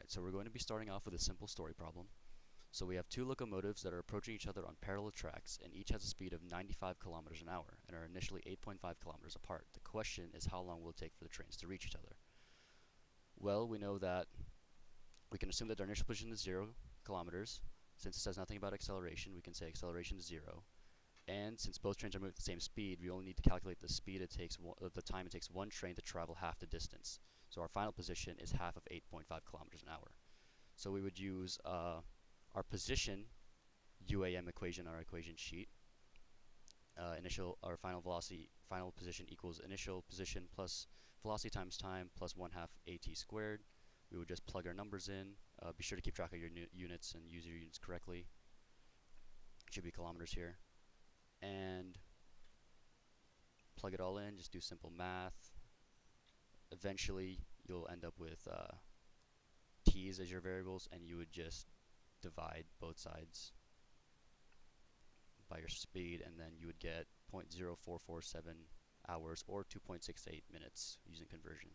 Alright, so we're going to be starting off with a simple story problem. So we have two locomotives that are approaching each other on parallel tracks, and each has a speed of 95 kilometers an hour, and are initially 8.5 kilometers apart. The question is, how long will it take for the trains to reach each other? Well, we know that we can assume that their initial position is 0 kilometers. Since it says nothing about acceleration, we can say acceleration is 0. And since both trains are moving at the same speed, we only need to calculate the speed it takes, the time it takes one train to travel half the distance. So our final position is half of 8.5 kilometers an hour. So we would use our position UAM equation, our equation sheet. Our final velocity, final position equals initial position plus velocity times time plus 1/2 AT squared. We would just plug our numbers in. Be sure to keep track of your units and use your units correctly. It should be kilometers here. And plug it all in, just do simple math. Eventually, you'll end up with t's as your variables, and you would just divide both sides by your speed, and then you would get 0.0447 hours or 2.68 minutes using conversion.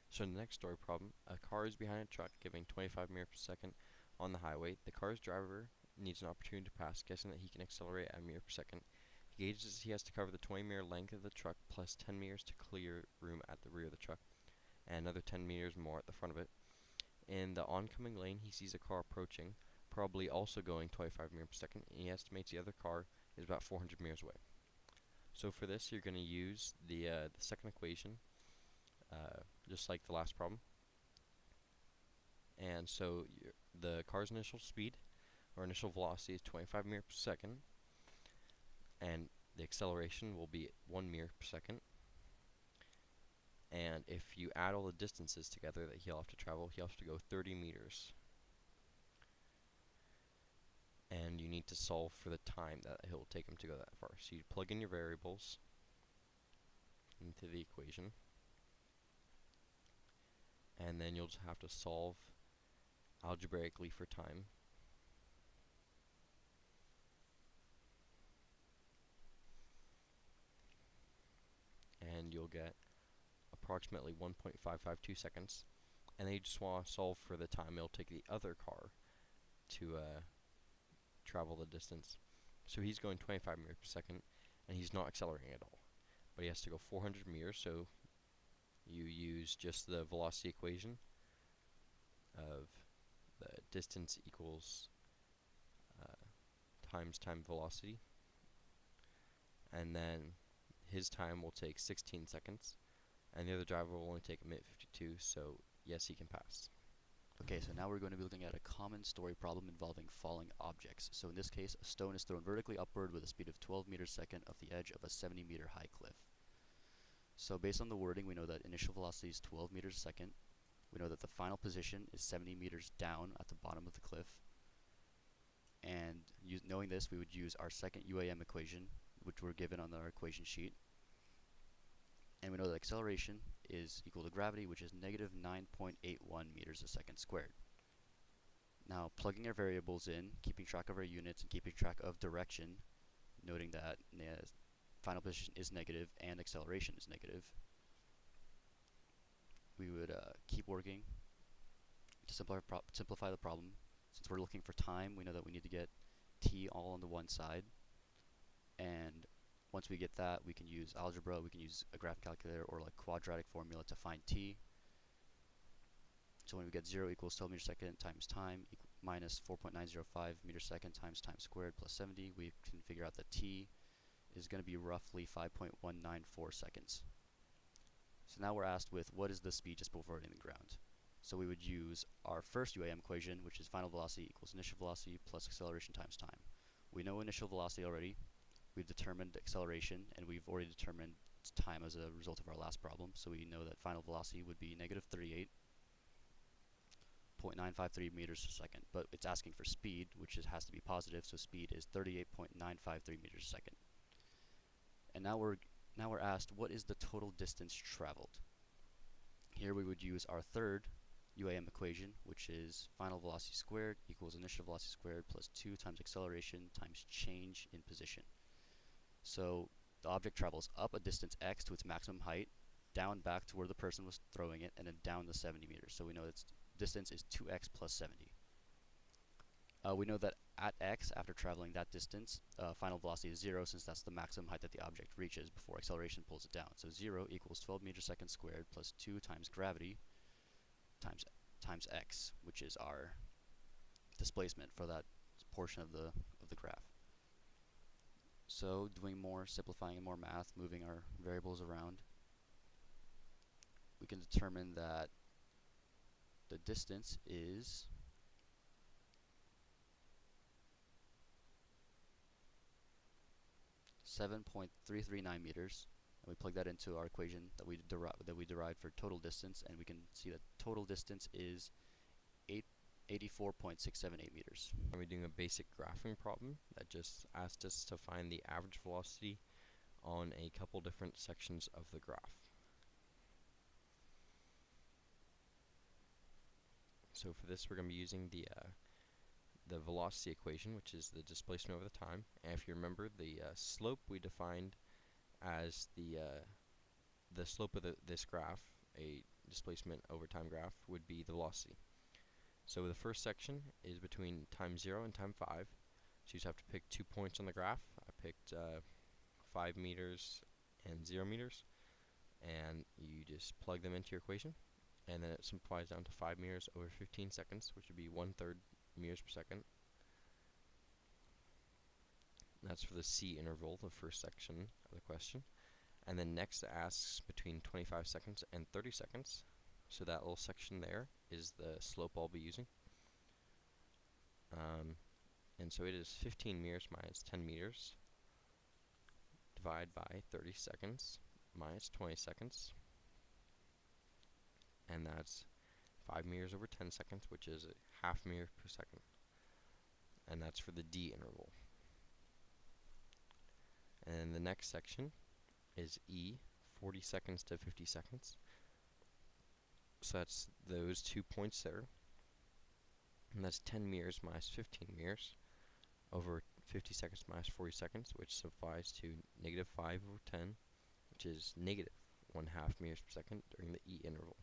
So in the next story problem, a car is behind a truck giving 25 meters per second on the highway. The car's driver needs an opportunity to pass, guessing that he can accelerate at a meter per second. He gauges he has to cover the 20-meter length of the truck plus 10 meters to clear room at the rear of the truck, and another 10 meters more at the front of it. In the oncoming lane, he sees a car approaching, probably also going 25 meters per second, and he estimates the other car is about 400 meters away. So for this, you're going to use the second equation, just like the last problem. And so the car's initial speed, or initial velocity, is 25 meters per second, and the acceleration will be 1 meter per second. And if you add all the distances together that he'll have to travel, he'll have to go 30 meters. And you need to solve for the time that it'll take him to go that far. So you plug in your variables into the equation, and then you'll just have to solve algebraically for time. And you'll get approximately 1.552 seconds. And then you just want to solve for the time it'll take the other car to travel the distance. So he's going 25 meters per second, and he's not accelerating at all. But he has to go 400 meters, so you use just the velocity equation of the distance equals times time velocity. And then his time will take 16 seconds, and the other driver will only take a minute 52, so yes, he can pass. Okay, so now we're going to be looking at a common story problem involving falling objects. So in this case, a stone is thrown vertically upward with a speed of 12 meters per second off the edge of a 70-meter high cliff. So based on the wording, we know that initial velocity is 12 meters per second. We know that the final position is 70 meters down at the bottom of the cliff. And knowing this, we would use our second UAM equation, which we're given on our equation sheet. And we know that acceleration is equal to gravity, which is negative 9.81 meters a second squared. Now, plugging our variables in, keeping track of our units, and keeping track of direction, noting that final position is negative and acceleration is negative, we would keep working to simplify the problem. Since we're looking for time, we know that we need to get t all on the one side, and once we get that, we can use algebra, we can use a graph calculator or like quadratic formula to find t. So when we get 0 equals 12 meters per second times time minus 4.905 meters per second times time squared plus 70, we can figure out that t is going to be roughly 5.194 seconds. So now we're asked with what is the speed just before hitting the ground. So we would use our first UAM equation, which is final velocity equals initial velocity plus acceleration times time. We know initial velocity already. We've determined acceleration, and we've already determined time as a result of our last problem. So we know that final velocity would be negative 38.953 meters per second. But it's asking for speed, which has to be positive, so speed is 38.953 meters per second. And now we're asked, what is the total distance traveled? Here we would use our third UAM equation, which is final velocity squared equals initial velocity squared plus 2 times acceleration times change in position. So the object travels up a distance x to its maximum height, down back to where the person was throwing it, and then down the 70 meters. So we know its distance is 2x plus 70. We know that at x, after traveling that distance, final velocity is 0, since that's the maximum height that the object reaches before acceleration pulls it down. So 0 equals 12 meters per second squared plus 2 times gravity times x, which is our displacement for that portion of the graph. So doing more simplifying and more math, moving our variables around, we can determine that the distance is 7.339 meters, and we plug that into our equation that we derived for total distance, and we can see that total distance is 84.678 meters. And we're doing a basic graphing problem that just asked us to find the average velocity on a couple different sections of the graph. So for this, we're going to be using the velocity equation, which is the displacement over the time. And if you remember, the slope we defined as the slope of this graph, a displacement over time graph, would be the velocity. So the first section is between time 0 and time 5. So you just have to pick 2 points on the graph. I picked 5 meters and 0 meters. And you just plug them into your equation. And then it simplifies down to 5 meters over 15 seconds, which would be 1/3 meters per second. That's for the C interval, the first section of the question. And then next it asks between 25 seconds and 30 seconds. So that little section there is the slope I'll be using. And so it is 15 meters minus 10 meters divided by 30 seconds minus 20 seconds. And that's 5 meters over 10 seconds, which is a half meter per second. And that's for the D interval. And the next section is E, 40 seconds to 50 seconds. So that's those 2 points there. And that's 10 meters minus 15 meters over 50 seconds minus 40 seconds, which simplifies to negative 5 over 10, which is negative 1/2 meters per second during the E interval.